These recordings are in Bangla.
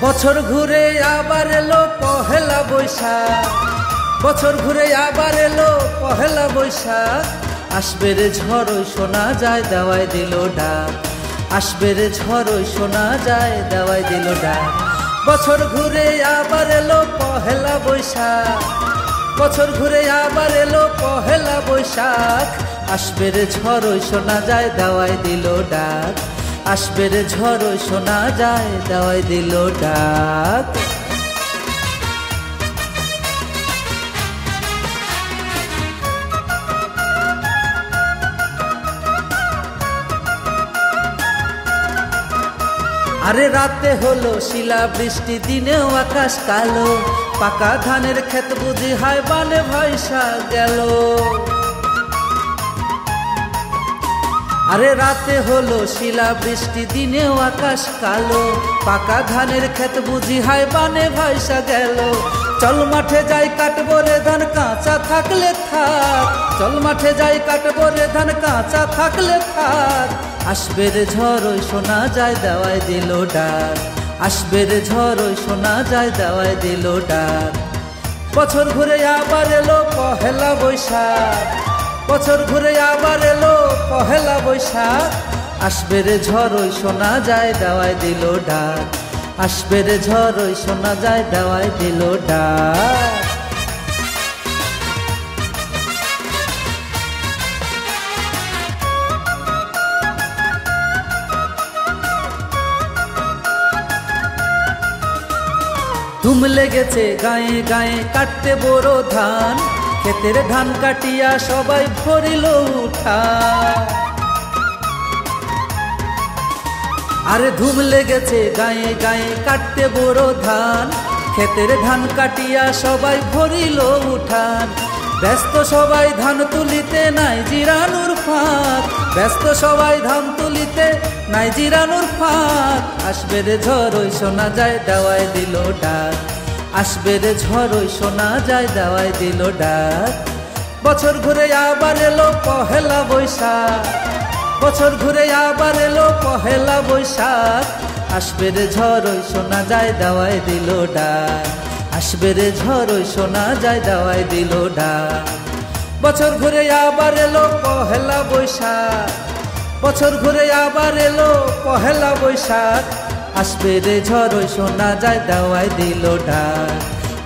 বছর ঘুরে আবার এলো পহেলা বৈশাখ, বছর ঘুরে আবার এলো পহেলা বৈশাখ। আসবে রে ঝড় শোনা যায় দেওয়ায় দিল ডাক, আসবে রে ঝড় শোনা যায় দেওয়ায় দিল ডাক। বছর ঘুরে আবার এলো পহেলা বৈশাখ, বছর ঘুরে আবার এলো পহেলা বৈশাখ। আসবে রে ঝড় শোনা যায় দেওয়ায় দিল ডাক, আসবে রে ঝড় শোনা যায় দেওয়ায় দিল ডাক। আরে রাতে হলো শিলা বৃষ্টি, দিনেও আকাশ কালো, পাকা ধানের ক্ষেত বুঝি হায় বানে ভাইসা গেল। আরে রাতে হলো শিলা বৃষ্টি, দিনেও আকাশ কালো, পাকা ধানের ক্ষেত বুঝি হায় বানে ভাইসা গেল। চল মাঠে যাই কাটবো রে ধান কাঁচা থাকলে থাক, চল মাঠে যাই কাটবো রে ধান কাঁচা থাকলে থাক। আসবে রে ঝড় শোনা যায় দেওয়ায় দিল ডাক, আসবে রে ঝড় শোনা যায় দেওয়ায় দিল ডাক। বছর ঘুরে আবার এলো পহেলা বৈশাখ, বছর ঘুরে আবার এলো পহেলা বৈশাখ। আসবে রে ঝড় শোনা যায় দেওয়ায় দিল ডাক, আসবে রে ঝড় শোনা যায় দেওয়ায় দিল ডাক। ধুম লেগেছে গায়ে গায়ে কাটতে বড় ধান, ক্ষেতের ধান কাটিয়া সবাই ভরিল উঠান। আরে ধুম লেগেছে গায়ে গায়ে কাটতে বড় ধান, ক্ষেতের ধান কাটিয়া সবাই ভরিল উঠান। ব্যস্ত সবাই ধান তুলিতে নাই জিরানুর ফাঁক, ব্যস্ত সবাই ধান তুলিতে নাই জিরানুর ফাঁক। আসবে রে ঝড় শোনা যায় দেওয়ায় দিল ডাক, আসবে রে ঝড় শোনা যায় দেওয়ায় দিল ডাক। বছর ঘুরে আবার এলো পহেলা বৈশাখ, বছর ঘুরে আবার এলো পহেলা বৈশাখ। আসবে রে ঝড় শোনা যায় দেওয়ায় দিল ডাক, আসবে রে ঝড় শোনা যায় দেওয়ায় দিল ডাক। বছর ঘুরে আবার এলো পহেলা বৈশাখ, বছর ঘুরে আবার এলো পহেলা বৈশাখ। আসবে রে ঝড় শোনা যায় দেওয়ায় দিল ডাক,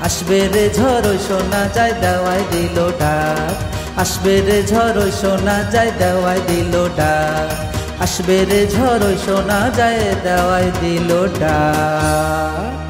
আসবে রে ঝড় শোনা যায় দেওয়ায় দিল ডাক, আসবে রে ঝড় শোনা যায় দেওয়ায় দিল ডাক, আসবে রে ঝড় শোনা যায় দেওয়ায় দিল ডাক।